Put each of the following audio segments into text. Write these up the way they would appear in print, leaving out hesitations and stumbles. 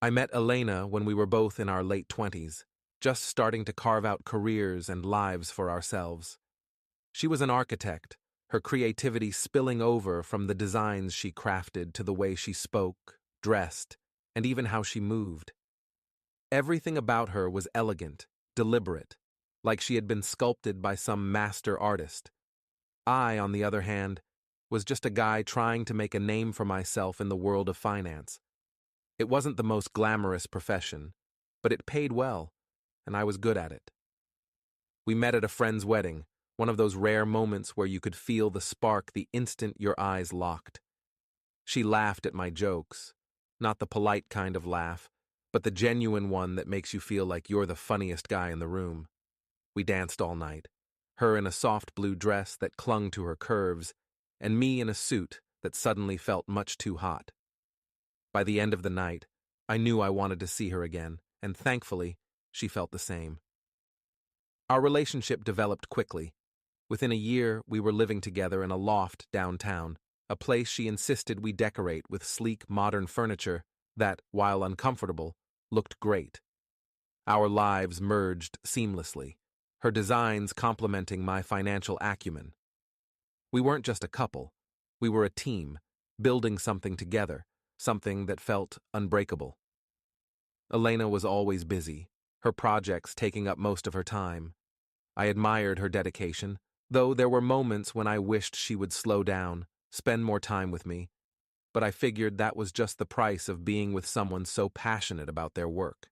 I met Elena when we were both in our late 20s, just starting to carve out careers and lives for ourselves. She was an architect, her creativity spilling over from the designs she crafted to the way she spoke, dressed, and even how she moved. Everything about her was elegant, deliberate, like she had been sculpted by some master artist. I, on the other hand, was just a guy trying to make a name for myself in the world of finance. It wasn't the most glamorous profession, but it paid well, and I was good at it. We met at a friend's wedding, one of those rare moments where you could feel the spark the instant your eyes locked. She laughed at my jokes, not the polite kind of laugh, but the genuine one that makes you feel like you're the funniest guy in the room. We danced all night, her in a soft blue dress that clung to her curves, and me in a suit that suddenly felt much too hot. By the end of the night, I knew I wanted to see her again, and thankfully, she felt the same. Our relationship developed quickly. Within a year, we were living together in a loft downtown, a place she insisted we decorate with sleek, modern furniture that, while uncomfortable, looked great. Our lives merged seamlessly, her designs complementing my financial acumen. We weren't just a couple, we were a team, building something together, something that felt unbreakable. Elena was always busy, her projects taking up most of her time. I admired her dedication, though there were moments when I wished she would slow down, spend more time with me, but I figured that was just the price of being with someone so passionate about their work.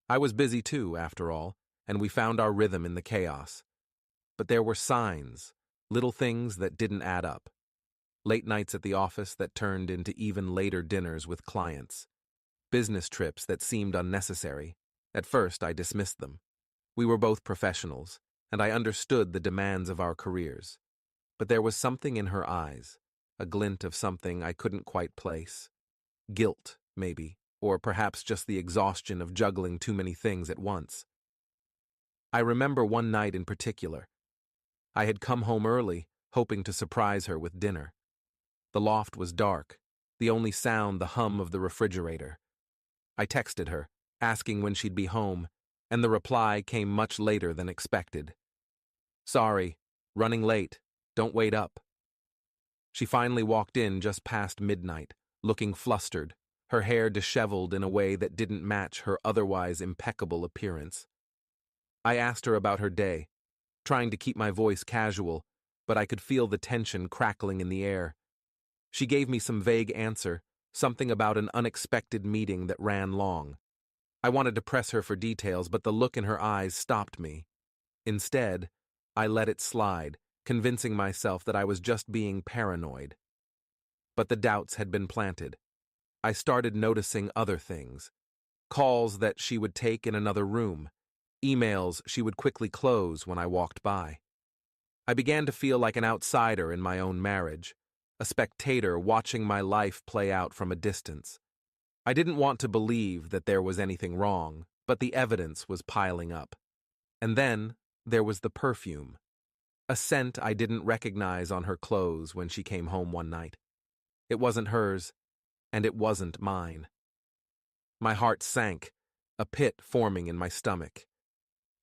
I was busy too, after all, and we found our rhythm in the chaos. But there were signs, little things that didn't add up. Late nights at the office that turned into even later dinners with clients. Business trips that seemed unnecessary. At first, I dismissed them. We were both professionals, and I understood the demands of our careers. But there was something in her eyes, a glint of something I couldn't quite place. Guilt, maybe, or perhaps just the exhaustion of juggling too many things at once. I remember one night in particular. I had come home early, hoping to surprise her with dinner. The loft was dark, the only sound the hum of the refrigerator. I texted her, asking when she'd be home, and the reply came much later than expected. "Sorry, running late, don't wait up." She finally walked in just past midnight, looking flustered, her hair disheveled in a way that didn't match her otherwise impeccable appearance. I asked her about her day, trying to keep my voice casual, but I could feel the tension crackling in the air. She gave me some vague answer, something about an unexpected meeting that ran long. I wanted to press her for details, but the look in her eyes stopped me. Instead, I let it slide, convincing myself that I was just being paranoid. But the doubts had been planted. I started noticing other things. Calls that she would take in another room, emails she would quickly close when I walked by. I began to feel like an outsider in my own marriage, a spectator watching my life play out from a distance. I didn't want to believe that there was anything wrong, but the evidence was piling up. And then there was the perfume, a scent I didn't recognize on her clothes when she came home one night. It wasn't hers, and it wasn't mine. My heart sank, a pit forming in my stomach.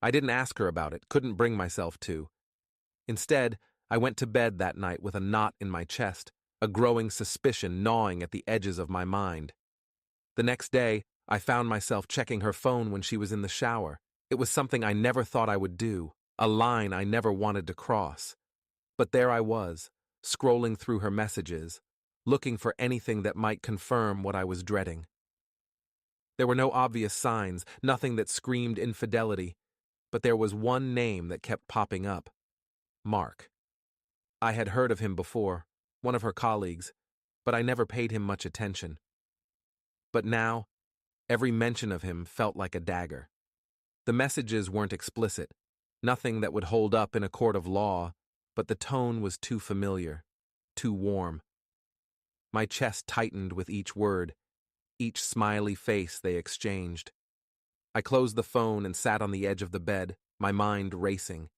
I didn't ask her about it, couldn't bring myself to. Instead, I went to bed that night with a knot in my chest, a growing suspicion gnawing at the edges of my mind. The next day, I found myself checking her phone when she was in the shower. It was something I never thought I would do, a line I never wanted to cross. But there I was, scrolling through her messages, looking for anything that might confirm what I was dreading. There were no obvious signs, nothing that screamed infidelity, but there was one name that kept popping up: Mark. I had heard of him before, one of her colleagues, but I never paid him much attention. But now, every mention of him felt like a dagger. The messages weren't explicit, nothing that would hold up in a court of law, but the tone was too familiar, too warm. My chest tightened with each word, each smiley face they exchanged. I closed the phone and sat on the edge of the bed, my mind racing.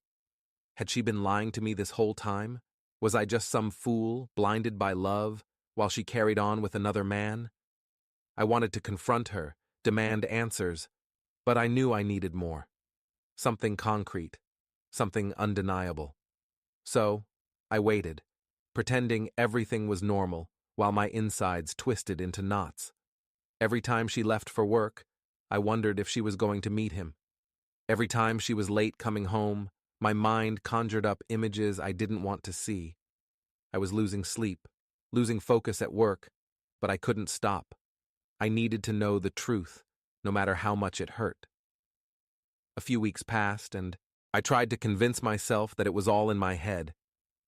Had she been lying to me this whole time? Was I just some fool, blinded by love, while she carried on with another man? I wanted to confront her, demand answers, but I knew I needed more. Something concrete, something undeniable. So, I waited, pretending everything was normal, while my insides twisted into knots. Every time she left for work, I wondered if she was going to meet him. Every time she was late coming home, my mind conjured up images I didn't want to see. I was losing sleep, losing focus at work, but I couldn't stop. I needed to know the truth, no matter how much it hurt. A few weeks passed, and I tried to convince myself that it was all in my head.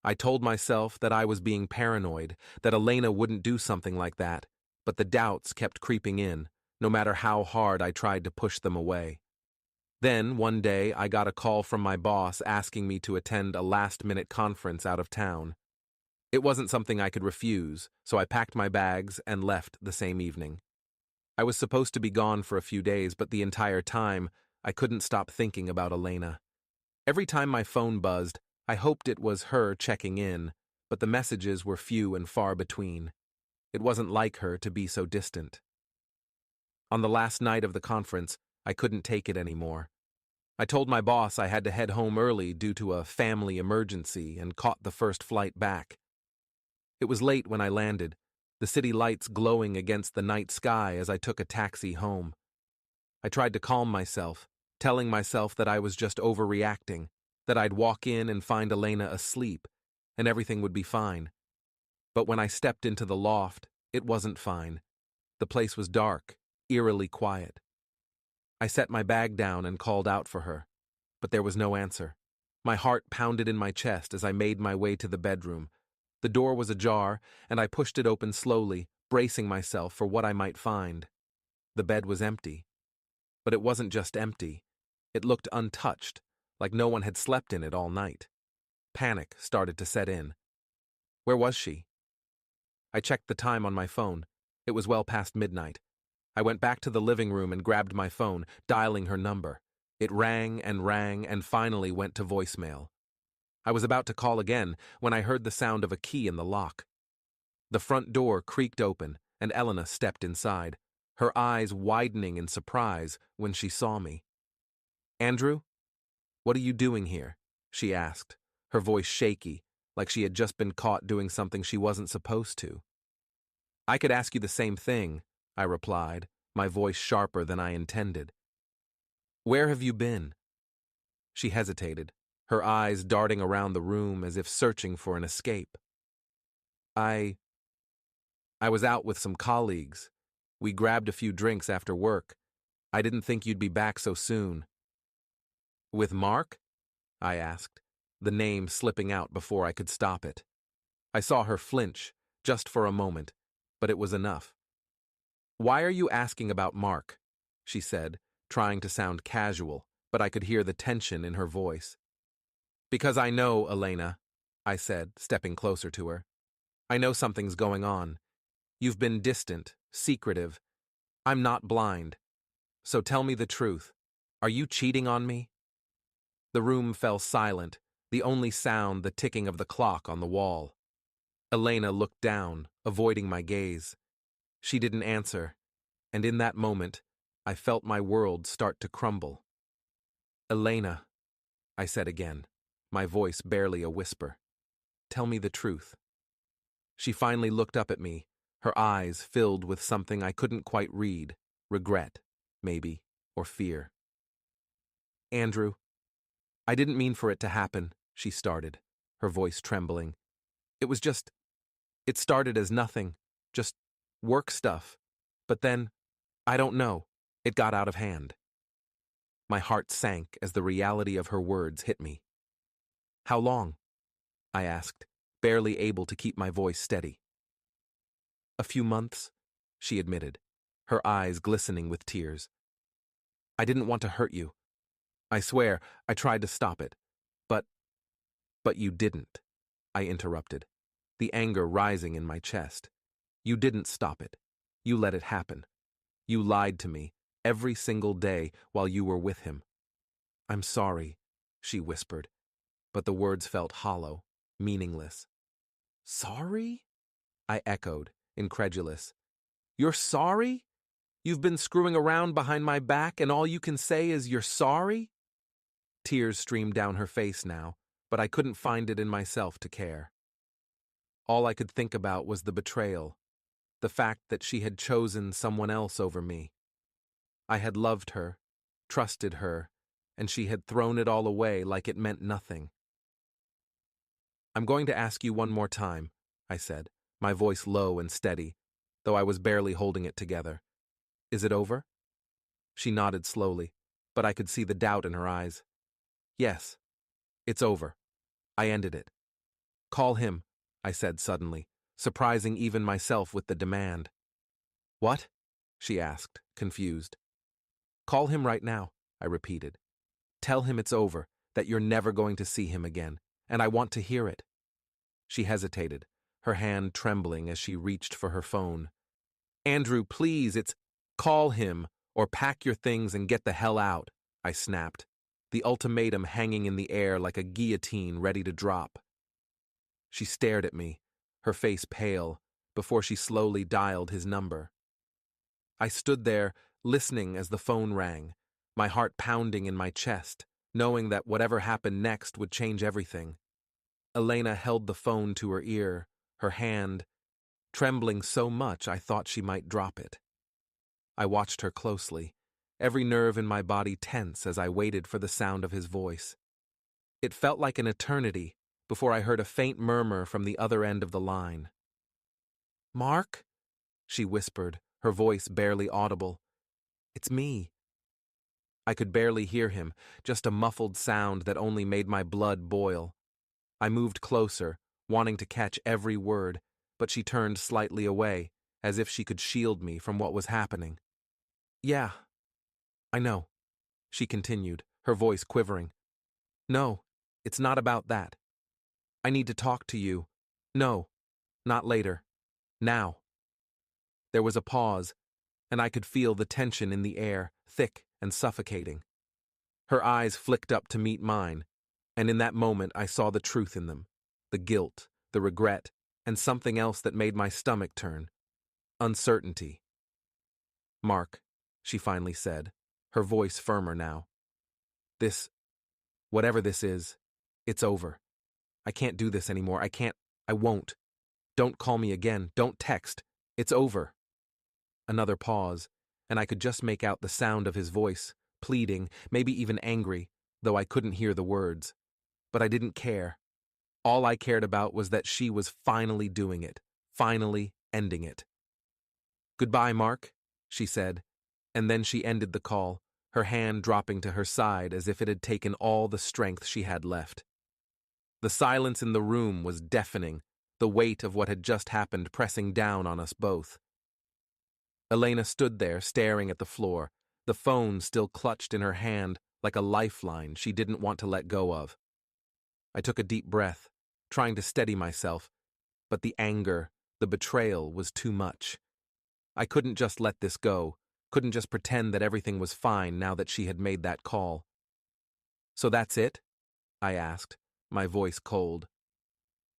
I told myself that I was being paranoid, that Elena wouldn't do something like that, but the doubts kept creeping in, no matter how hard I tried to push them away. Then, one day, I got a call from my boss asking me to attend a last-minute conference out of town. It wasn't something I could refuse, so I packed my bags and left the same evening. I was supposed to be gone for a few days, but the entire time, I couldn't stop thinking about Elena. Every time my phone buzzed, I hoped it was her checking in, but the messages were few and far between. It wasn't like her to be so distant. On the last night of the conference, I couldn't take it anymore. I told my boss I had to head home early due to a family emergency and caught the first flight back. It was late when I landed, the city lights glowing against the night sky as I took a taxi home. I tried to calm myself, telling myself that I was just overreacting, that I'd walk in and find Elena asleep, and everything would be fine. But when I stepped into the loft, it wasn't fine. The place was dark, eerily quiet. I set my bag down and called out for her, but there was no answer. My heart pounded in my chest as I made my way to the bedroom. The door was ajar, and I pushed it open slowly, bracing myself for what I might find. The bed was empty. But it wasn't just empty. It looked untouched, like no one had slept in it all night. Panic started to set in. Where was she? I checked the time on my phone. It was well past midnight. I went back to the living room and grabbed my phone, dialing her number. It rang and finally went to voicemail. I was about to call again when I heard the sound of a key in the lock. The front door creaked open, and Elena stepped inside, her eyes widening in surprise when she saw me. "Andrew, what are you doing here?" she asked, her voice shaky, like she had just been caught doing something she wasn't supposed to. "I could ask you the same thing," I replied, my voice sharper than I intended. "Where have you been?" She hesitated, her eyes darting around the room as if searching for an escape. I was out with some colleagues. We grabbed a few drinks after work. I didn't think you'd be back so soon." "With Mark?" I asked, the name slipping out before I could stop it. I saw her flinch, just for a moment, but it was enough. "Why are you asking about Mark?" she said, trying to sound casual, but I could hear the tension in her voice. "Because I know, Elena," I said, stepping closer to her. "I know something's going on. You've been distant, secretive. I'm not blind. So tell me the truth. Are you cheating on me?" The room fell silent, the only sound the ticking of the clock on the wall. Elena looked down, avoiding my gaze. She didn't answer, and in that moment, I felt my world start to crumble. "Elena," I said again, my voice barely a whisper. "Tell me the truth." She finally looked up at me, her eyes filled with something I couldn't quite read, regret, maybe, or fear. "Andrew, I didn't mean for it to happen," she started, her voice trembling. It started as nothing, just work stuff. But then, I don't know, it got out of hand." My heart sank as the reality of her words hit me. "How long?" I asked, barely able to keep my voice steady. "A few months," she admitted, her eyes glistening with tears. "I didn't want to hurt you. I swear, I tried to stop it. But you didn't," I interrupted, the anger rising in my chest. "You didn't stop it. You let it happen. You lied to me every single day while you were with him." "I'm sorry," she whispered, but the words felt hollow, meaningless. "Sorry?" I echoed, incredulous. "You're sorry? You've been screwing around behind my back and all you can say is you're sorry? Tears streamed down her face now, but I couldn't find it in myself to care. All I could think about was the betrayal, the fact that she had chosen someone else over me. I had loved her, trusted her, and she had thrown it all away like it meant nothing. I'm going to ask you one more time, I said, my voice low and steady, though I was barely holding it together. Is it over? She nodded slowly, but I could see the doubt in her eyes. Yes, it's over. I ended it. Call him, I said suddenly, surprising even myself with the demand. What? She asked, confused. Call him right now, I repeated. Tell him it's over, that you're never going to see him again, and I want to hear it. She hesitated, her hand trembling as she reached for her phone. Andrew, please, call him, or pack your things and get the hell out, I snapped, the ultimatum hanging in the air like a guillotine ready to drop. She stared at me, her face pale, before she slowly dialed his number. I stood there, listening as the phone rang, my heart pounding in my chest, knowing that whatever happened next would change everything. Elena held the phone to her ear, her hand trembling so much I thought she might drop it. I watched her closely, every nerve in my body tense as I waited for the sound of his voice. It felt like an eternity before I heard a faint murmur from the other end of the line. Mark? She whispered, her voice barely audible. It's me. I could barely hear him, just a muffled sound that only made my blood boil. I moved closer, wanting to catch every word, but she turned slightly away, as if she could shield me from what was happening. Yeah, I know, she continued, her voice quivering. No, it's not about that. I need to talk to you. No, not later. Now. There was a pause, and I could feel the tension in the air, thick and suffocating. Her eyes flicked up to meet mine, and in that moment I saw the truth in them, the guilt, the regret, and something else that made my stomach turn. Uncertainty. Mark, she finally said, her voice firmer now. Whatever this is, it's over. I can't do this anymore. I won't. Don't call me again. Don't text. It's over. Another pause, and I could just make out the sound of his voice, pleading, maybe even angry, though I couldn't hear the words. But I didn't care. All I cared about was that she was finally doing it, finally ending it. Goodbye, Mark, she said, and then she ended the call, her hand dropping to her side as if it had taken all the strength she had left. The silence in the room was deafening, the weight of what had just happened pressing down on us both. Elena stood there, staring at the floor, the phone still clutched in her hand like a lifeline she didn't want to let go of. I took a deep breath, trying to steady myself, but the anger, the betrayal was too much. I couldn't just let this go, couldn't just pretend that everything was fine now that she had made that call. So that's it? I asked, my voice cold.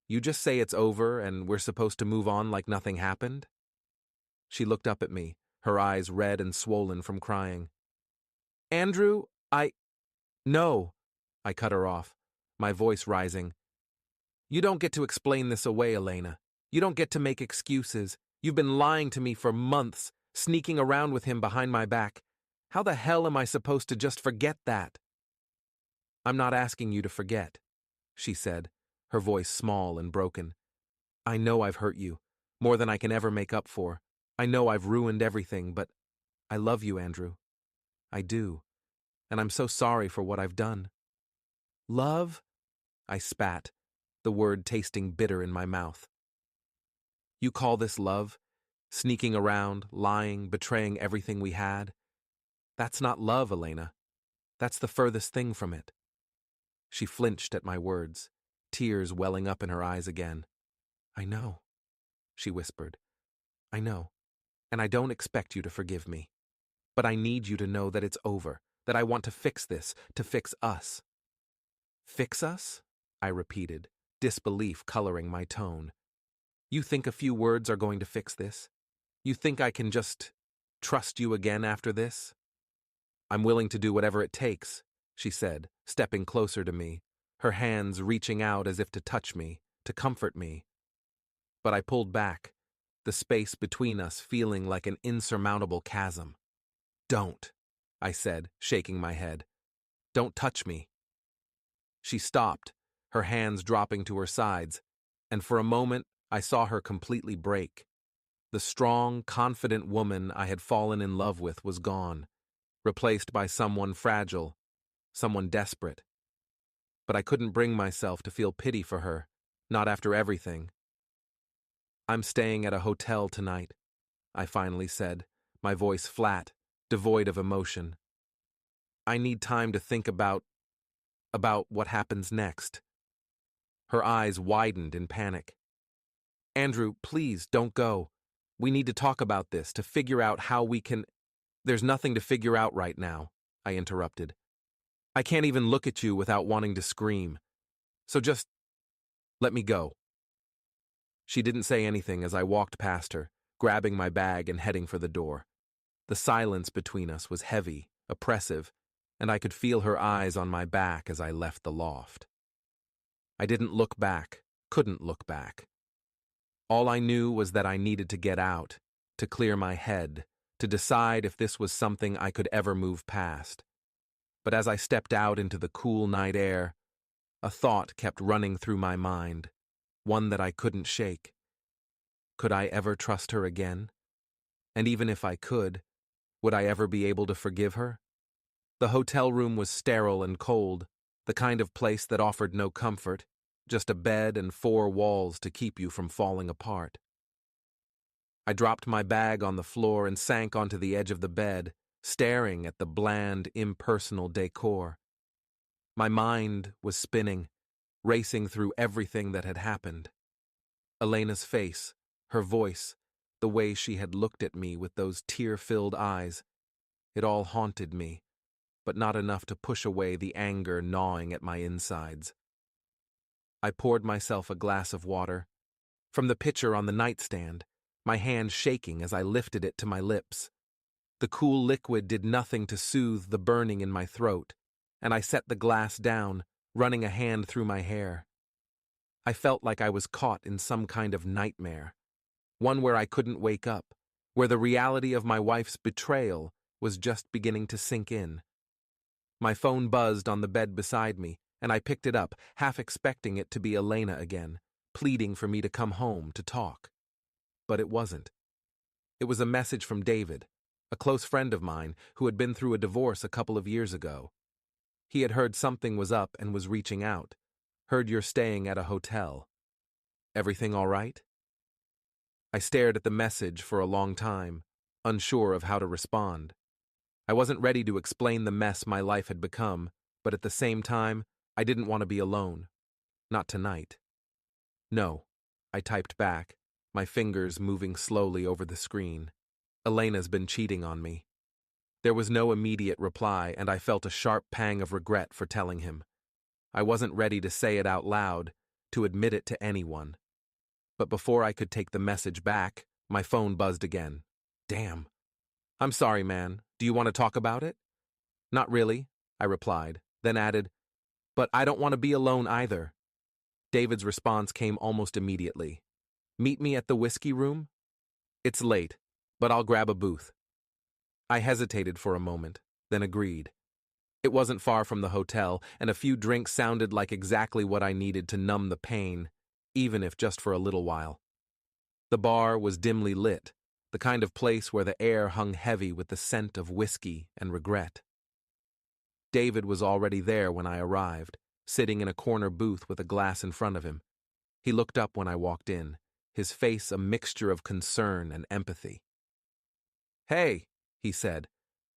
You just say it's over and we're supposed to move on like nothing happened? She looked up at me, her eyes red and swollen from crying. Andrew, No, I cut her off, my voice rising. You don't get to explain this away, Elena. You don't get to make excuses. You've been lying to me for months, sneaking around with him behind my back. How the hell am I supposed to just forget that? I'm not asking you to forget, she said, her voice small and broken. I know I've hurt you, more than I can ever make up for. I know I've ruined everything, but I love you, Andrew. I do, and I'm so sorry for what I've done. Love? I spat, the word tasting bitter in my mouth. You call this love? Sneaking around, lying, betraying everything we had? That's not love, Elena. That's the furthest thing from it. She flinched at my words, tears welling up in her eyes again. I know, she whispered. I know, and I don't expect you to forgive me. But I need you to know that it's over, that I want to fix this, to fix us. Fix us? I repeated, disbelief coloring my tone. You think a few words are going to fix this? You think I can just trust you again after this? I'm willing to do whatever it takes, she said, stepping closer to me, her hands reaching out as if to touch me, to comfort me. But I pulled back, the space between us feeling like an insurmountable chasm. Don't, I said, shaking my head. Don't touch me. She stopped, her hands dropping to her sides, and for a moment I saw her completely break. The strong, confident woman I had fallen in love with was gone, replaced by someone fragile, someone desperate. But I couldn't bring myself to feel pity for her, not after everything. I'm staying at a hotel tonight, I finally said, my voice flat, devoid of emotion. I need time to think about what happens next. Her eyes widened in panic. Andrew, please don't go. We need to talk about this, to figure out how we can... There's nothing to figure out right now, I interrupted. I can't even look at you without wanting to scream. So just let me go. She didn't say anything as I walked past her, grabbing my bag and heading for the door. The silence between us was heavy, oppressive, and I could feel her eyes on my back as I left the loft. I didn't look back, couldn't look back. All I knew was that I needed to get out, to clear my head, to decide if this was something I could ever move past. But as I stepped out into the cool night air, a thought kept running through my mind, one that I couldn't shake. Could I ever trust her again? And even if I could, would I ever be able to forgive her? The hotel room was sterile and cold, the kind of place that offered no comfort, just a bed and 4 walls to keep you from falling apart. I dropped my bag on the floor and sank onto the edge of the bed, staring at the bland, impersonal decor. My mind was spinning, racing through everything that had happened. Elena's face, her voice, the way she had looked at me with those tear-filled eyes, it all haunted me, but not enough to push away the anger gnawing at my insides. I poured myself a glass of water. From the pitcher on the nightstand, my hand shaking as I lifted it to my lips. The cool liquid did nothing to soothe the burning in my throat, and I set the glass down, running a hand through my hair. I felt like I was caught in some kind of nightmare, one where I couldn't wake up, where the reality of my wife's betrayal was just beginning to sink in. My phone buzzed on the bed beside me, and I picked it up, half expecting it to be Elena again, pleading for me to come home to talk. But it wasn't. It was a message from David, a close friend of mine who had been through a divorce a couple of years ago. He had heard something was up and was reaching out. Heard you're staying at a hotel. Everything all right? I stared at the message for a long time, unsure of how to respond. I wasn't ready to explain the mess my life had become, but at the same time, I didn't want to be alone. Not tonight. No, I typed back, my fingers moving slowly over the screen. Elena's been cheating on me. There was no immediate reply, and I felt a sharp pang of regret for telling him. I wasn't ready to say it out loud, to admit it to anyone. But before I could take the message back, my phone buzzed again. Damn. I'm sorry, man. Do you want to talk about it? Not really, I replied, then added, but I don't want to be alone either. David's response came almost immediately. Meet me at the whiskey room? It's late, but I'll grab a booth. I hesitated for a moment, then agreed. It wasn't far from the hotel, and a few drinks sounded like exactly what I needed to numb the pain, even if just for a little while. The bar was dimly lit, the kind of place where the air hung heavy with the scent of whiskey and regret. David was already there when I arrived, sitting in a corner booth with a glass in front of him. He looked up when I walked in, his face a mixture of concern and empathy. Hey, he said,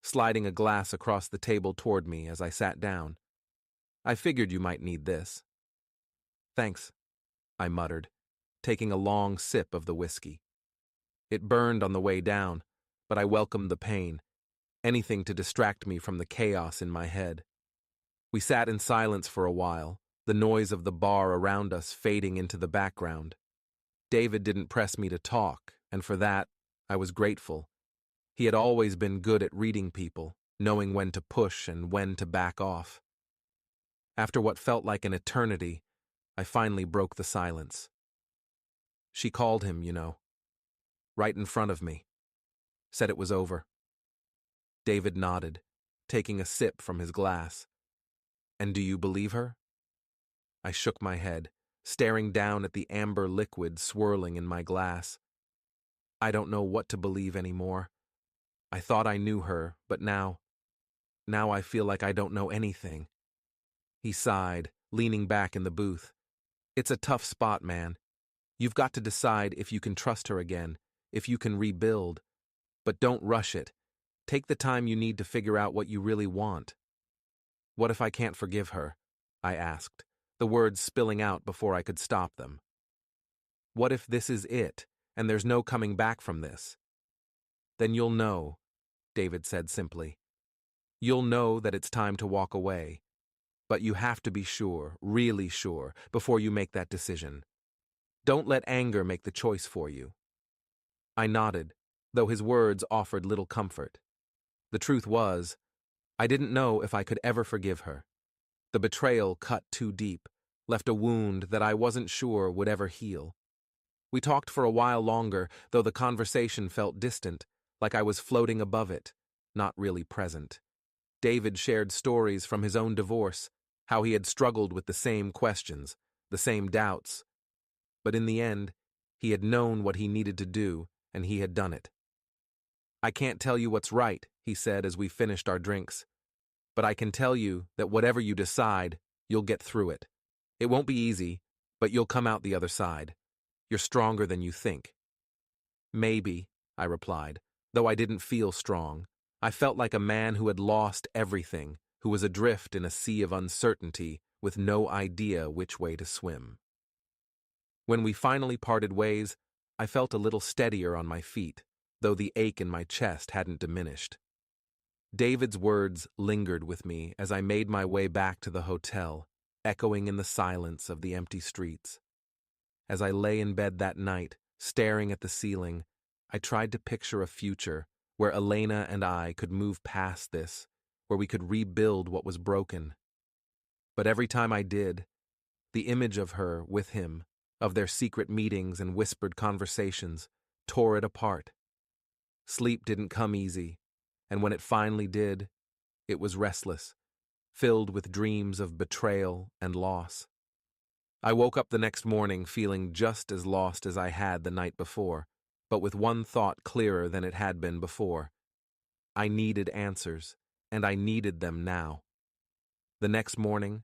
sliding a glass across the table toward me as I sat down. I figured you might need this. Thanks, I muttered, taking a long sip of the whiskey. It burned on the way down, but I welcomed the pain, anything to distract me from the chaos in my head. We sat in silence for a while, the noise of the bar around us fading into the background. David didn't press me to talk, and for that, I was grateful. He had always been good at reading people, knowing when to push and when to back off. After what felt like an eternity, I finally broke the silence. She called him, right in front of me. Said it was over. David nodded, taking a sip from his glass. And do you believe her? I shook my head, staring down at the amber liquid swirling in my glass. I don't know what to believe anymore. I thought I knew her, but now I feel like I don't know anything. He sighed, leaning back in the booth. It's a tough spot, man. You've got to decide if you can trust her again, if you can rebuild. But don't rush it. Take the time you need to figure out what you really want. What if I can't forgive her? I asked, the words spilling out before I could stop them. What if this is it, and there's no coming back from this? Then you'll know, David said simply. You'll know that it's time to walk away. But you have to be sure, really sure, before you make that decision. Don't let anger make the choice for you. I nodded, though his words offered little comfort. The truth was, I didn't know if I could ever forgive her. The betrayal cut too deep, left a wound that I wasn't sure would ever heal. We talked for a while longer, though the conversation felt distant, like I was floating above it, not really present. David shared stories from his own divorce, how he had struggled with the same questions, the same doubts. But in the end, he had known what he needed to do, and he had done it. I can't tell you what's right, he said as we finished our drinks. But I can tell you that whatever you decide, you'll get through it. It won't be easy, but you'll come out the other side. You're stronger than you think. Maybe, I replied, though I didn't feel strong. I felt like a man who had lost everything, who was adrift in a sea of uncertainty with no idea which way to swim. When we finally parted ways, I felt a little steadier on my feet, though the ache in my chest hadn't diminished. David's words lingered with me as I made my way back to the hotel, echoing in the silence of the empty streets. As I lay in bed that night, staring at the ceiling, I tried to picture a future where Elena and I could move past this, where we could rebuild what was broken. But every time I did, the image of her with him, of their secret meetings and whispered conversations, tore it apart. Sleep didn't come easy, and when it finally did, it was restless, filled with dreams of betrayal and loss. I woke up the next morning feeling just as lost as I had the night before, but with one thought clearer than it had been before. I needed answers, and I needed them now. The next morning,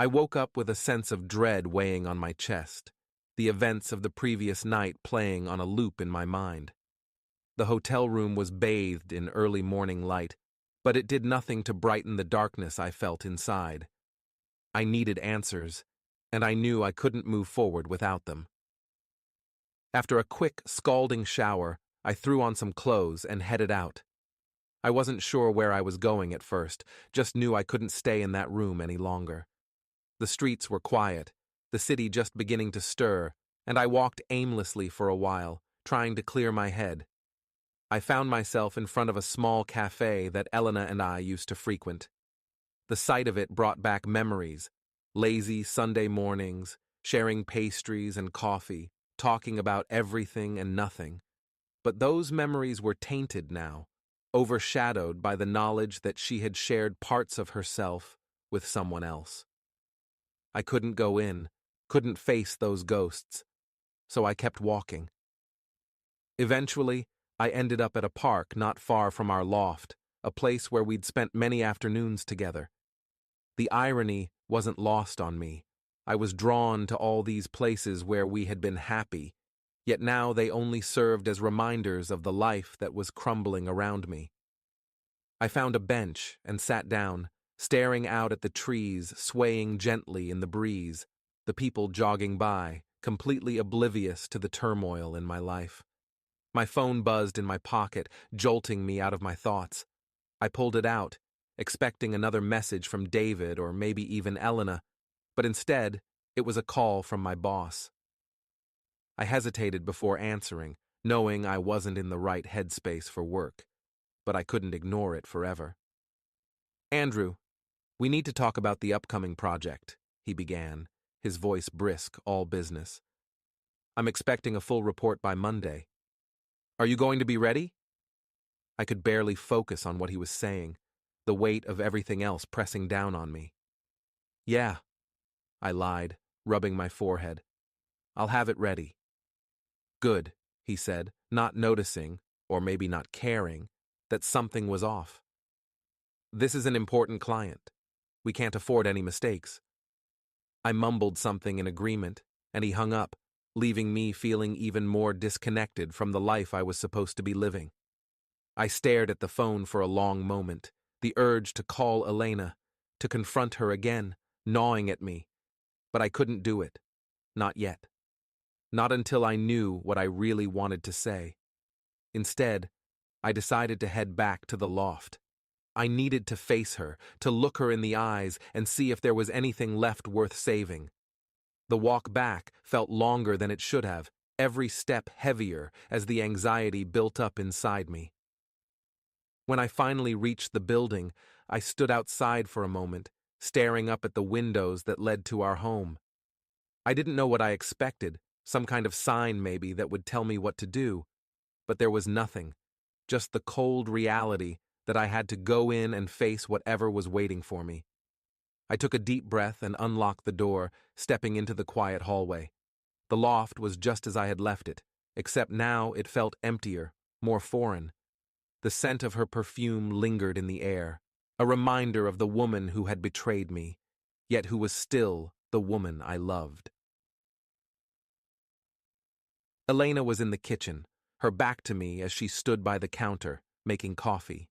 I woke up with a sense of dread weighing on my chest, the events of the previous night playing on a loop in my mind. The hotel room was bathed in early morning light, but it did nothing to brighten the darkness I felt inside. I needed answers, and I knew I couldn't move forward without them. After a quick, scalding shower, I threw on some clothes and headed out. I wasn't sure where I was going at first, just knew I couldn't stay in that room any longer. The streets were quiet, the city just beginning to stir, and I walked aimlessly for a while, trying to clear my head. I found myself in front of a small cafe that Elena and I used to frequent. The sight of it brought back memories, lazy Sunday mornings, sharing pastries and coffee, talking about everything and nothing. But those memories were tainted now, overshadowed by the knowledge that she had shared parts of herself with someone else. I couldn't go in, couldn't face those ghosts, so I kept walking. Eventually, I ended up at a park not far from our loft, a place where we'd spent many afternoons together. The irony wasn't lost on me. I was drawn to all these places where we had been happy, yet now they only served as reminders of the life that was crumbling around me. I found a bench and sat down, staring out at the trees swaying gently in the breeze, the people jogging by, completely oblivious to the turmoil in my life. My phone buzzed in my pocket, jolting me out of my thoughts. I pulled it out, expecting another message from David or maybe even Elena, but instead, it was a call from my boss. I hesitated before answering, knowing I wasn't in the right headspace for work, but I couldn't ignore it forever. "Andrew, we need to talk about the upcoming project," he began, his voice brisk, all business. "I'm expecting a full report by Monday. Are you going to be ready?" I could barely focus on what he was saying, the weight of everything else pressing down on me. "Yeah," I lied, rubbing my forehead. "I'll have it ready." "Good," he said, not noticing, or maybe not caring, that something was off. "This is an important client. We can't afford any mistakes." I mumbled something in agreement, and he hung up, leaving me feeling even more disconnected from the life I was supposed to be living. I stared at the phone for a long moment, the urge to call Elena, to confront her again, gnawing at me, but I couldn't do it. Not yet. Not until I knew what I really wanted to say. Instead, I decided to head back to the loft. I needed to face her, to look her in the eyes and see if there was anything left worth saving. The walk back felt longer than it should have, every step heavier as the anxiety built up inside me. When I finally reached the building, I stood outside for a moment, staring up at the windows that led to our home. I didn't know what I expected, some kind of sign maybe that would tell me what to do, but there was nothing, just the cold reality that I had to go in and face whatever was waiting for me. I took a deep breath and unlocked the door, stepping into the quiet hallway. The loft was just as I had left it, except now it felt emptier, more foreign. The scent of her perfume lingered in the air, a reminder of the woman who had betrayed me, yet who was still the woman I loved. Elena was in the kitchen, her back to me as she stood by the counter, making coffee.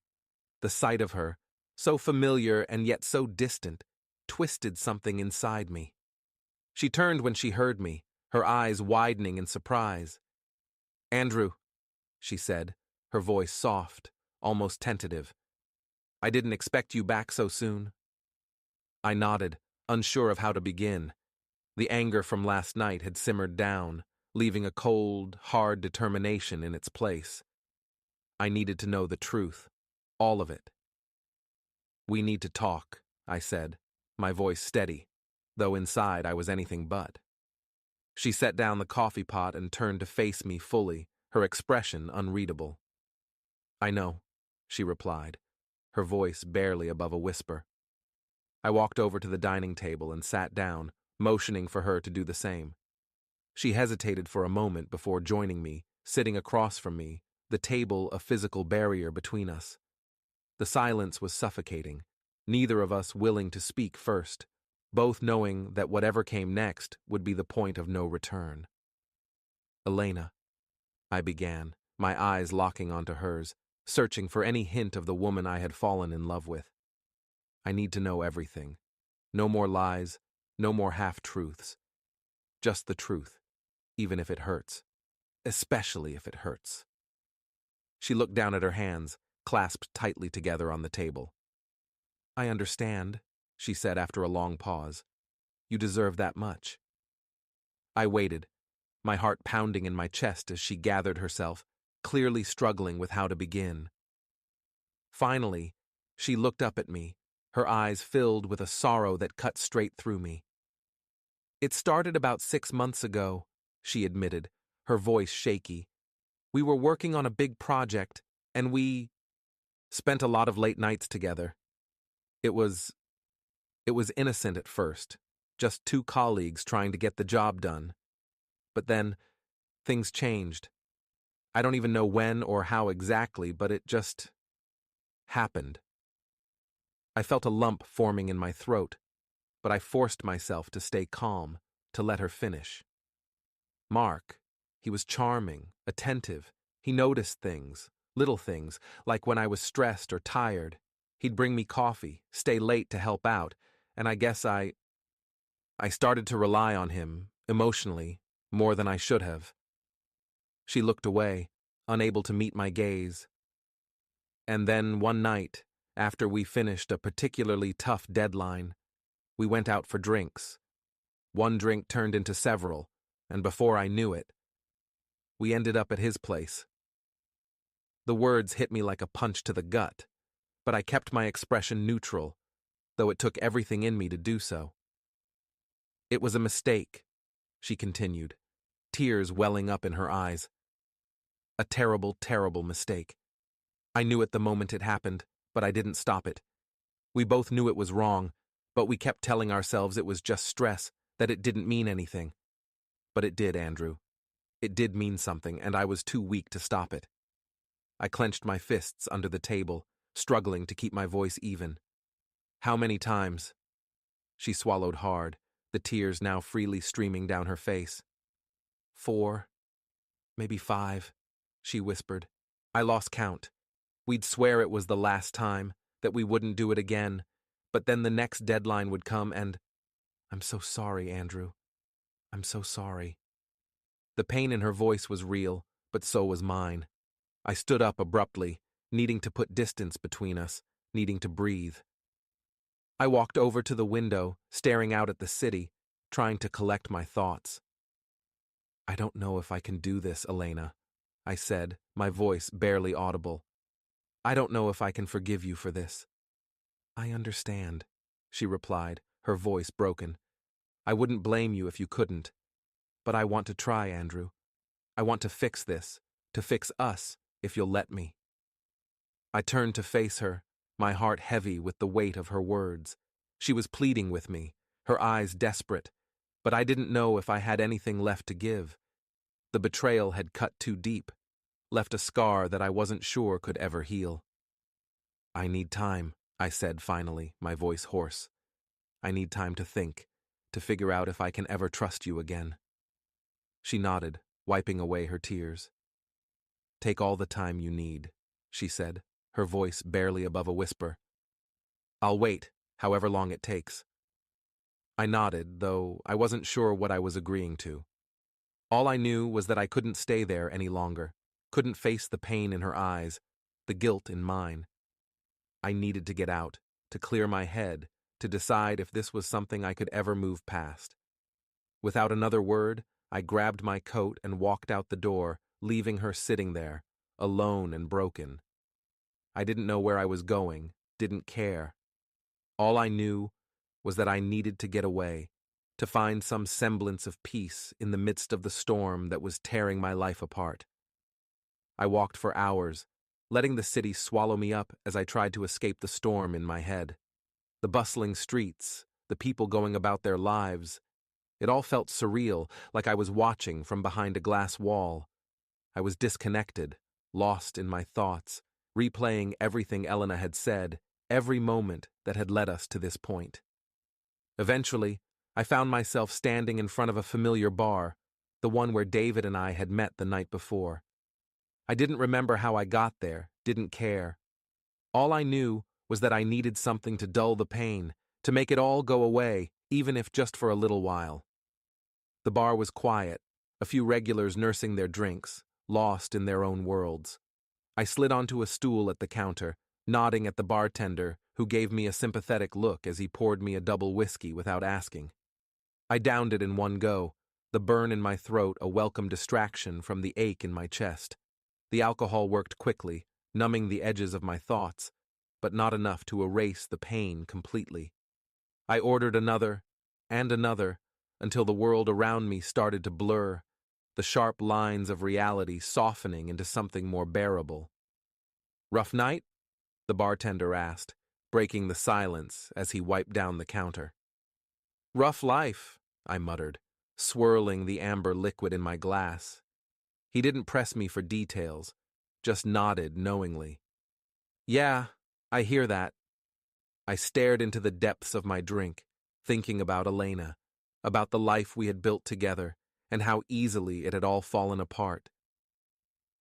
The sight of her, so familiar and yet so distant, twisted something inside me. She turned when she heard me, her eyes widening in surprise. "Andrew," she said, her voice soft, almost tentative. "I didn't expect you back so soon." I nodded, unsure of how to begin. The anger from last night had simmered down, leaving a cold, hard determination in its place. I needed to know the truth, all of it. "We need to talk," I said, my voice steady, though inside I was anything but. She set down the coffee pot and turned to face me fully, her expression unreadable. "I know," she replied, her voice barely above a whisper. I walked over to the dining table and sat down, motioning for her to do the same. She hesitated for a moment before joining me, sitting across from me, the table a physical barrier between us. The silence was suffocating, neither of us willing to speak first, both knowing that whatever came next would be the point of no return. "Elena," I began, my eyes locking onto hers, searching for any hint of the woman I had fallen in love with. "I need to know everything. No more lies, no more half-truths. Just the truth, even if it hurts. Especially if it hurts." She looked down at her hands, clasped tightly together on the table. "I understand," she said after a long pause. "You deserve that much." I waited, my heart pounding in my chest as she gathered herself, clearly struggling with how to begin. Finally, she looked up at me, her eyes filled with a sorrow that cut straight through me. "It started about 6 months ago," she admitted, her voice shaky. "We were working on a big project, and we spent a lot of late nights together. It was innocent at first, just two colleagues trying to get the job done. But then, things changed. I don't even know when or how exactly, but it just happened." I felt a lump forming in my throat, but I forced myself to stay calm, to let her finish. "Mark, he was charming, attentive. He noticed things, little things, like when I was stressed or tired. He'd bring me coffee, stay late to help out, and I guess I started to rely on him, emotionally, more than I should have." She looked away, unable to meet my gaze. "And then one night, after we finished a particularly tough deadline, we went out for drinks. One drink turned into several, and before I knew it, we ended up at his place." The words hit me like a punch to the gut, but I kept my expression neutral, though it took everything in me to do so. It was a mistake, she continued, tears welling up in her eyes. A terrible, terrible mistake. I knew it the moment it happened, but I didn't stop it. We both knew it was wrong, but we kept telling ourselves it was just stress, that it didn't mean anything. But it did, Andrew. It did mean something, and I was too weak to stop it. I clenched my fists under the table, struggling to keep my voice even. How many times? She swallowed hard, the tears now freely streaming down her face. 4, maybe 5, she whispered. I lost count. We'd swear it was the last time, that we wouldn't do it again, but then the next deadline would come and… I'm so sorry, Andrew. I'm so sorry. The pain in her voice was real, but so was mine. I stood up abruptly, needing to put distance between us, needing to breathe. I walked over to the window, staring out at the city, trying to collect my thoughts. I don't know if I can do this, Elena, I said, my voice barely audible. I don't know if I can forgive you for this. I understand, she replied, her voice broken. I wouldn't blame you if you couldn't. But I want to try, Andrew. I want to fix this, to fix us, if you'll let me. I turned to face her, my heart heavy with the weight of her words. She was pleading with me, her eyes desperate, but I didn't know if I had anything left to give. The betrayal had cut too deep, left a scar that I wasn't sure could ever heal. I need time, I said finally, my voice hoarse. I need time to think, to figure out if I can ever trust you again. She nodded, wiping away her tears. Take all the time you need, she said, her voice barely above a whisper. I'll wait, however long it takes. I nodded, though I wasn't sure what I was agreeing to. All I knew was that I couldn't stay there any longer, couldn't face the pain in her eyes, the guilt in mine. I needed to get out, to clear my head, to decide if this was something I could ever move past. Without another word, I grabbed my coat and walked out the door, leaving her sitting there, alone and broken. I didn't know where I was going, didn't care. All I knew was that I needed to get away, to find some semblance of peace in the midst of the storm that was tearing my life apart. I walked for hours, letting the city swallow me up as I tried to escape the storm in my head. The bustling streets, the people going about their lives, it all felt surreal, like I was watching from behind a glass wall. I was disconnected, lost in my thoughts, replaying everything Elena had said, every moment that had led us to this point. Eventually, I found myself standing in front of a familiar bar, the one where David and I had met the night before. I didn't remember how I got there, didn't care. All I knew was that I needed something to dull the pain, to make it all go away, even if just for a little while. The bar was quiet, a few regulars nursing their drinks, lost in their own worlds. I slid onto a stool at the counter, nodding at the bartender, who gave me a sympathetic look as he poured me a double whiskey without asking. I downed it in one go, the burn in my throat a welcome distraction from the ache in my chest. The alcohol worked quickly, numbing the edges of my thoughts, but not enough to erase the pain completely. I ordered another, and another, until the world around me started to blur, the sharp lines of reality softening into something more bearable. Rough night? The bartender asked, breaking the silence as he wiped down the counter. Rough life, I muttered, swirling the amber liquid in my glass. He didn't press me for details, just nodded knowingly. Yeah, I hear that. I stared into the depths of my drink, thinking about Elena, about the life we had built together, and how easily it had all fallen apart.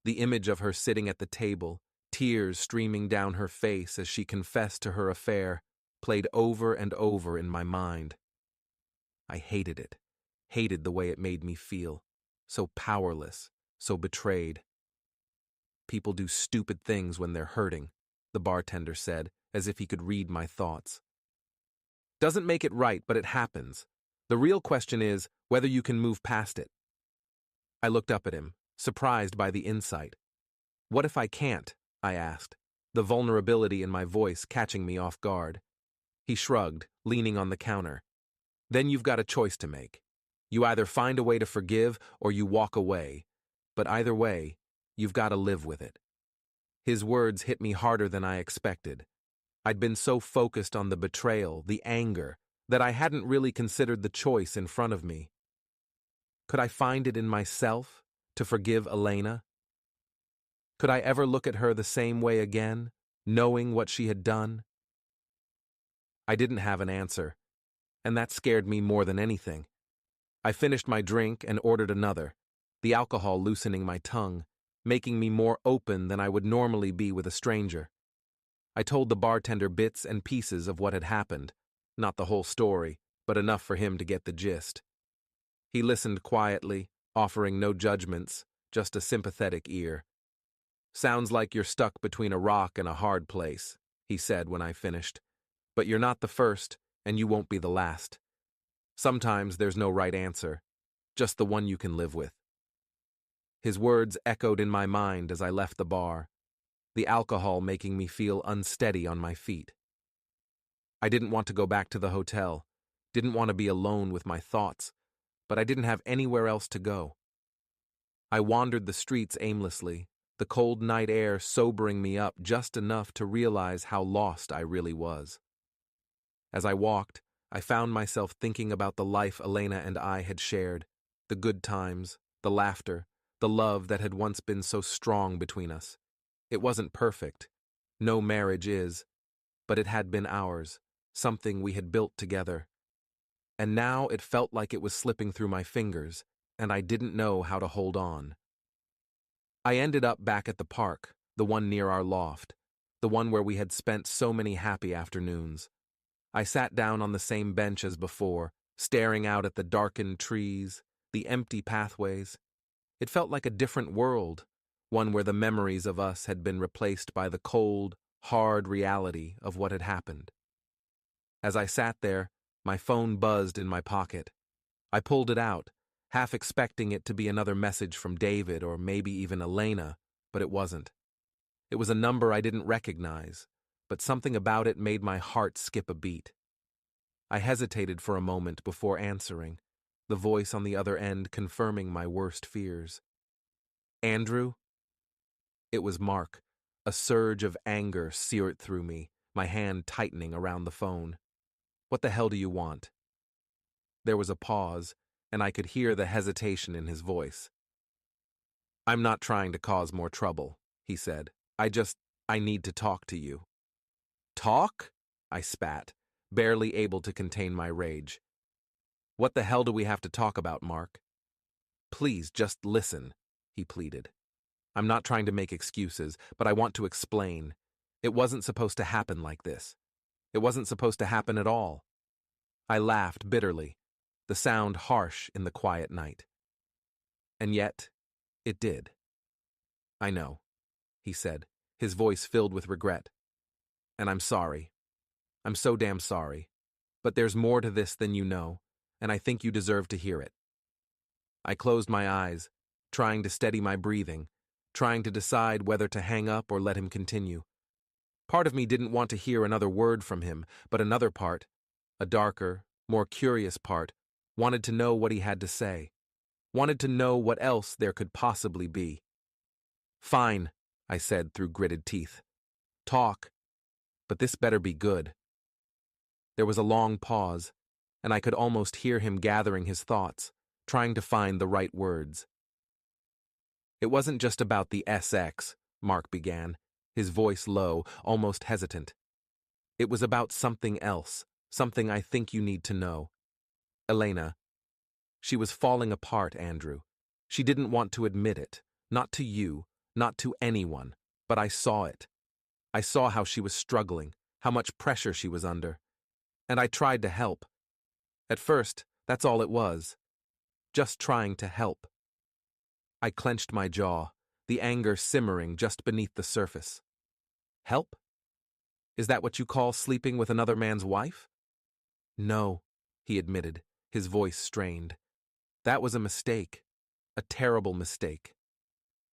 The image of her sitting at the table, tears streaming down her face as she confessed to her affair, played over and over in my mind. I hated it, hated the way it made me feel, so powerless, so betrayed. People do stupid things when they're hurting, the bartender said, as if he could read my thoughts. Doesn't make it right, but it happens. The real question is whether you can move past it. I looked up at him, surprised by the insight. What if I can't? I asked, the vulnerability in my voice catching me off guard. He shrugged, leaning on the counter. Then you've got a choice to make. You either find a way to forgive or you walk away. But either way, you've got to live with it. His words hit me harder than I expected. I'd been so focused on the betrayal, the anger, that I hadn't really considered the choice in front of me. Could I find it in myself to forgive Elena? Could I ever look at her the same way again, knowing what she had done? I didn't have an answer, and that scared me more than anything. I finished my drink and ordered another, the alcohol loosening my tongue, making me more open than I would normally be with a stranger. I told the bartender bits and pieces of what had happened, not the whole story, but enough for him to get the gist. He listened quietly, offering no judgments, just a sympathetic ear. "Sounds like you're stuck between a rock and a hard place," he said when I finished. "But you're not the first, and you won't be the last. Sometimes there's no right answer, just the one you can live with." His words echoed in my mind as I left the bar, the alcohol making me feel unsteady on my feet. I didn't want to go back to the hotel, didn't want to be alone with my thoughts, but I didn't have anywhere else to go. I wandered the streets aimlessly, the cold night air sobering me up just enough to realize how lost I really was. As I walked, I found myself thinking about the life Elena and I had shared, the good times, the laughter, the love that had once been so strong between us. It wasn't perfect. No marriage is. But it had been ours, something we had built together. And now it felt like it was slipping through my fingers, and I didn't know how to hold on. I ended up back at the park, the one near our loft, the one where we had spent so many happy afternoons. I sat down on the same bench as before, staring out at the darkened trees, the empty pathways. It felt like a different world, one where the memories of us had been replaced by the cold, hard reality of what had happened. As I sat there, my phone buzzed in my pocket. I pulled it out, half expecting it to be another message from David or maybe even Elena, but it wasn't. It was a number I didn't recognize, but something about it made my heart skip a beat. I hesitated for a moment before answering, the voice on the other end confirming my worst fears. "Andrew?" It was Mark. A surge of anger seared through me, my hand tightening around the phone. "What the hell do you want?" There was a pause, and I could hear the hesitation in his voice. "I'm not trying to cause more trouble," he said. I need to talk to you." "Talk?" I spat, barely able to contain my rage. "What the hell do we have to talk about, Mark?" "Please, just listen," he pleaded. "I'm not trying to make excuses, but I want to explain. It wasn't supposed to happen like this. It wasn't supposed to happen at all." I laughed bitterly, the sound harsh in the quiet night. "And yet, it did." "I know," he said, his voice filled with regret. "And I'm sorry. I'm so damn sorry. But there's more to this than you know, and I think you deserve to hear it." I closed my eyes, trying to steady my breathing, trying to decide whether to hang up or let him continue. Part of me didn't want to hear another word from him, but another part, a darker, more curious part, wanted to know what he had to say, wanted to know what else there could possibly be. "Fine," I said through gritted teeth. "Talk, but this better be good." There was a long pause, and I could almost hear him gathering his thoughts, trying to find the right words. "It wasn't just about the SX," Mark began, his voice low, almost hesitant. "It was about something else, something I think you need to know. Elena, she was falling apart, Andrew. She didn't want to admit it, not to you, not to anyone, but I saw it. I saw how she was struggling, how much pressure she was under. And I tried to help. At first, that's all it was. Just trying to help." I clenched my jaw, the anger simmering just beneath the surface. "Help? Is that what you call sleeping with another man's wife?" "No," he admitted, his voice strained. "That was a mistake, a terrible mistake.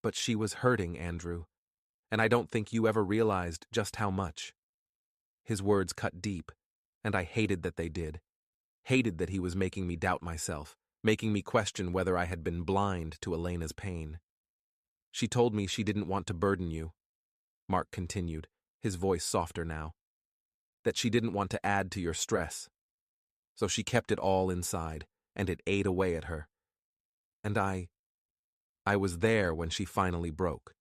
But she was hurting, Andrew. and I don't think you ever realized just how much." His words cut deep, and I hated that they did. Hated that he was making me doubt myself, making me question whether I had been blind to Elena's pain. "She told me she didn't want to burden you," Mark continued, his voice softer now. "That she didn't want to add to your stress. So she kept it all inside, and it ate away at her. And I was there when she finally broke.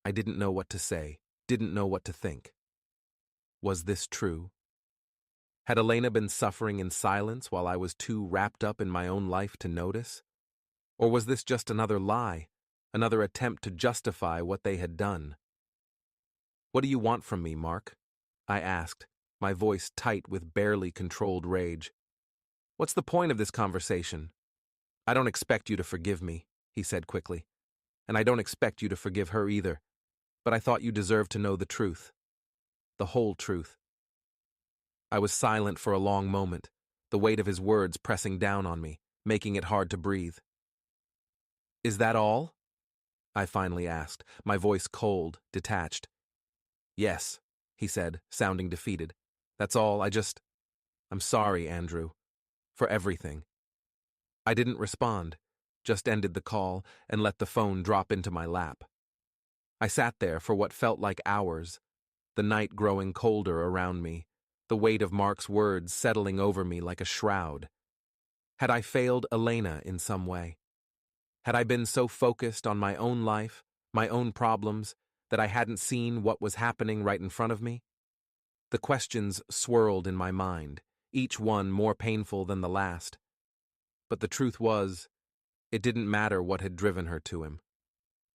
I didn't know what to say, didn't know what to think. Was this true? Had Elena been suffering in silence while I was too wrapped up in my own life to notice? Or was this just another lie, another attempt to justify what they had done? "What do you want from me, Mark?" I asked, my voice tight with barely controlled rage. "What's the point of this conversation?" "I don't expect you to forgive me," he said quickly. "And I don't expect you to forgive her either. But I thought you deserved to know the truth. The whole truth." I was silent for a long moment, the weight of his words pressing down on me, making it hard to breathe. "Is that all?" I finally asked, my voice cold, detached. "Yes," he said, sounding defeated. "That's all. I'm sorry, Andrew. For everything." I didn't respond, just ended the call and let the phone drop into my lap. I sat there for what felt like hours, the night growing colder around me, the weight of Mark's words settling over me like a shroud. Had I failed Elena in some way? Had I been so focused on my own life, my own problems, that I hadn't seen what was happening right in front of me? The questions swirled in my mind, each one more painful than the last. But the truth was, it didn't matter what had driven her to him.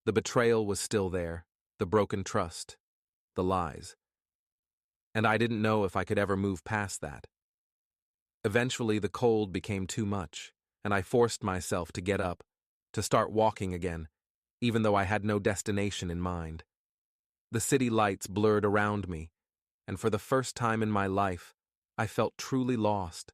The betrayal was still there, the broken trust, the lies. And I didn't know if I could ever move past that. Eventually, the cold became too much, and I forced myself to get up, to start walking again, even though I had no destination in mind. The city lights blurred around me, and for the first time in my life, I felt truly lost.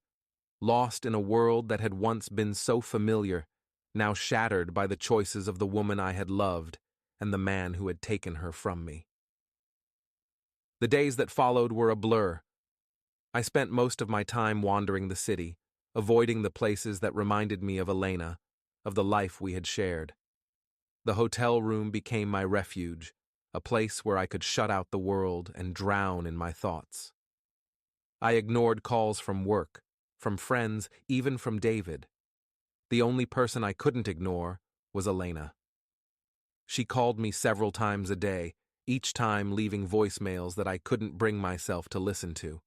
Lost in a world that had once been so familiar, now shattered by the choices of the woman I had loved and the man who had taken her from me. The days that followed were a blur. I spent most of my time wandering the city, avoiding the places that reminded me of Elena, of the life we had shared. The hotel room became my refuge, a place where I could shut out the world and drown in my thoughts. I ignored calls from work, from friends, even from David. The only person I couldn't ignore was Elena. She called me several times a day, each time leaving voicemails that I couldn't bring myself to listen to.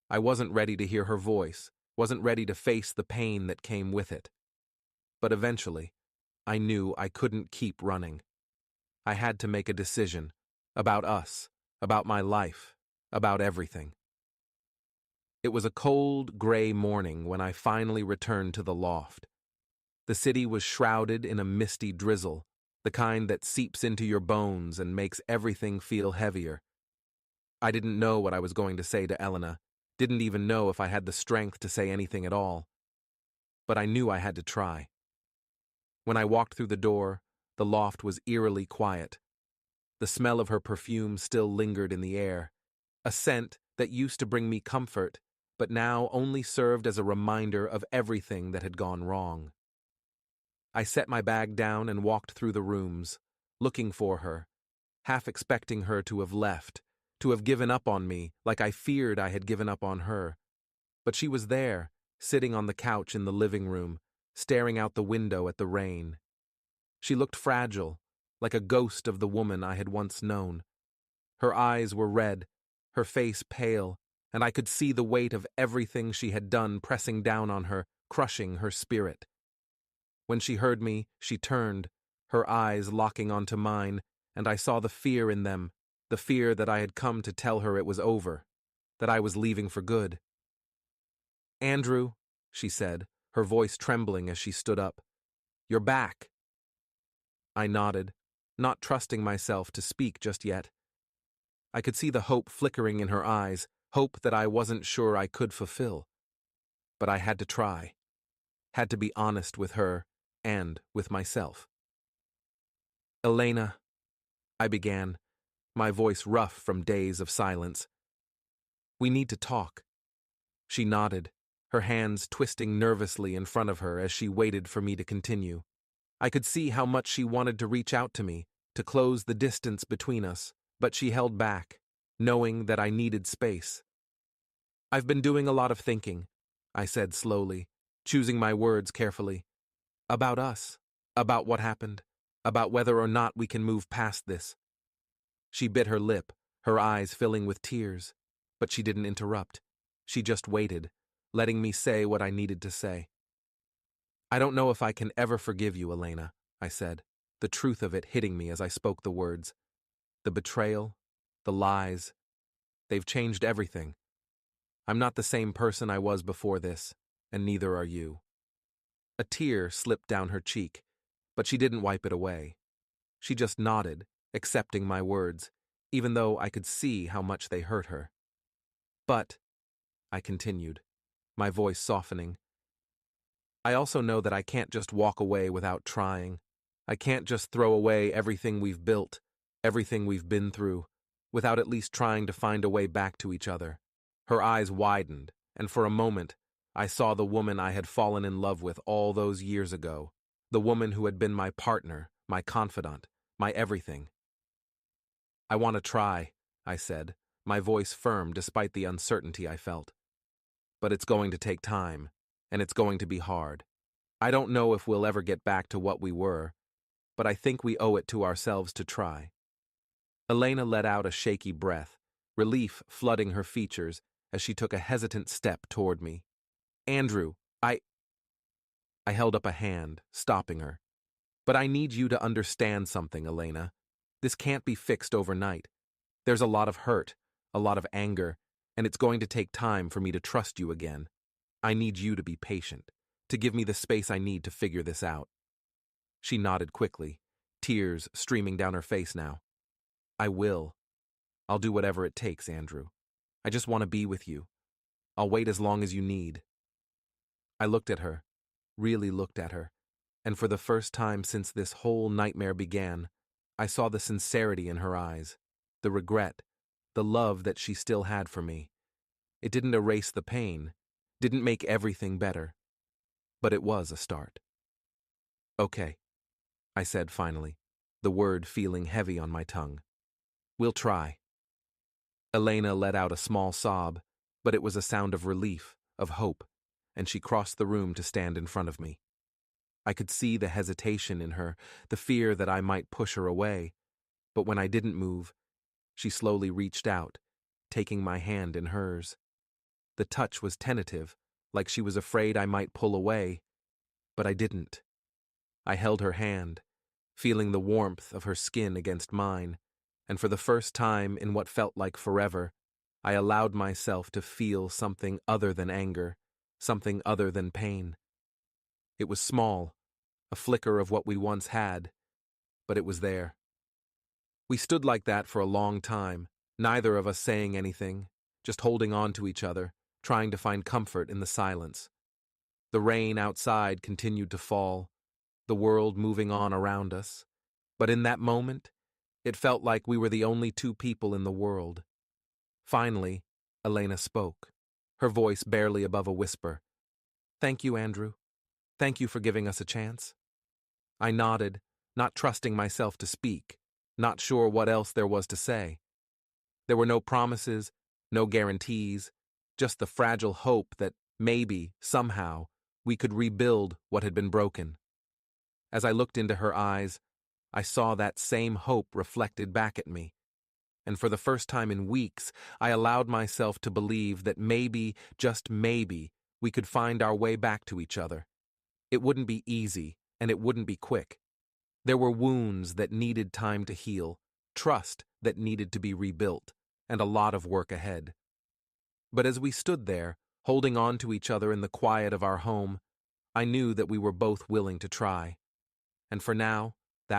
I wasn't ready to hear her voice, wasn't ready to face the pain that came with it. But eventually, I knew I couldn't keep running. I had to make a decision about us, about my life, about everything. It was a cold, gray morning when I finally returned to the loft. The city was shrouded in a misty drizzle, the kind that seeps into your bones and makes everything feel heavier. I didn't know what I was going to say to Elena, didn't even know if I had the strength to say anything at all. But I knew I had to try. When I walked through the door, the loft was eerily quiet. The smell of her perfume still lingered in the air, a scent that used to bring me comfort, but now only served as a reminder of everything that had gone wrong. I set my bag down and walked through the rooms, looking for her, half expecting her to have left, to have given up on me like I feared I had given up on her. But she was there, sitting on the couch in the living room, staring out the window at the rain. She looked fragile, like a ghost of the woman I had once known. Her eyes were red, her face pale, and I could see the weight of everything she had done pressing down on her, crushing her spirit. When she heard me, she turned, her eyes locking onto mine, and I saw the fear in them, the fear that I had come to tell her it was over, that I was leaving for good. "Andrew," she said, her voice trembling as she stood up, "you're back." I nodded, not trusting myself to speak just yet. I could see the hope flickering in her eyes, hope that I wasn't sure I could fulfill. But I had to try, had to be honest with her and with myself. "Elena," I began, my voice rough from days of silence. "We need to talk." She nodded, her hands twisting nervously in front of her as she waited for me to continue. I could see how much she wanted to reach out to me, to close the distance between us, but she held back, knowing that I needed space. "I've been doing a lot of thinking," I said slowly, choosing my words carefully. "About us, about what happened, about whether or not we can move past this." She bit her lip, her eyes filling with tears, but she didn't interrupt. She just waited, letting me say what I needed to say. "I don't know if I can ever forgive you, Elena," I said, the truth of it hitting me as I spoke the words. "The betrayal, the lies, they've changed everything. I'm not the same person I was before this, and neither are you." A tear slipped down her cheek, but she didn't wipe it away. She just nodded, accepting my words, even though I could see how much they hurt her. "But," I continued, my voice softening, "I also know that I can't just walk away without trying. I can't just throw away everything we've built, everything we've been through, without at least trying to find a way back to each other." Her eyes widened, and for a moment, I saw the woman I had fallen in love with all those years ago, the woman who had been my partner, my confidant, my everything. "I want to try," I said, my voice firm despite the uncertainty I felt. "But it's going to take time, and it's going to be hard. I don't know if we'll ever get back to what we were, but I think we owe it to ourselves to try." Elena let out a shaky breath, relief flooding her features as she took a hesitant step toward me. "Andrew, I held up a hand, stopping her. "But I need you to understand something, Elena. This can't be fixed overnight. There's a lot of hurt, a lot of anger, and it's going to take time for me to trust you again. I need you to be patient, to give me the space I need to figure this out." She nodded quickly, tears streaming down her face now. "I will. I'll do whatever it takes, Andrew. I just want to be with you. I'll wait as long as you need." I looked at her, really looked at her, and for the first time since this whole nightmare began, I saw the sincerity in her eyes, the regret, the love that she still had for me. It didn't erase the pain, didn't make everything better, but it was a start. "Okay," I said finally, the word feeling heavy on my tongue. "We'll try." Elena let out a small sob, but it was a sound of relief, of hope, and she crossed the room to stand in front of me. I could see the hesitation in her, the fear that I might push her away, but when I didn't move, she slowly reached out, taking my hand in hers. The touch was tentative, like she was afraid I might pull away, but I didn't. I held her hand, feeling the warmth of her skin against mine, and for the first time in what felt like forever, I allowed myself to feel something other than anger, something other than pain. It was small, a flicker of what we once had, but it was there. We stood like that for a long time, neither of us saying anything, just holding on to each other, trying to find comfort in the silence. The rain outside continued to fall, the world moving on around us, but in that moment, it felt like we were the only two people in the world. Finally, Elena spoke, her voice barely above a whisper. "Thank you, Andrew. Thank you for giving us a chance." I nodded, not trusting myself to speak, not sure what else there was to say. There were no promises, no guarantees, just the fragile hope that maybe, somehow, we could rebuild what had been broken. As I looked into her eyes, I saw that same hope reflected back at me, and for the first time in weeks, I allowed myself to believe that maybe, just maybe, we could find our way back to each other. It wouldn't be easy, and it wouldn't be quick. There were wounds that needed time to heal, trust that needed to be rebuilt, and a lot of work ahead. But as we stood there, holding on to each other in the quiet of our home, I knew that we were both willing to try. And for now,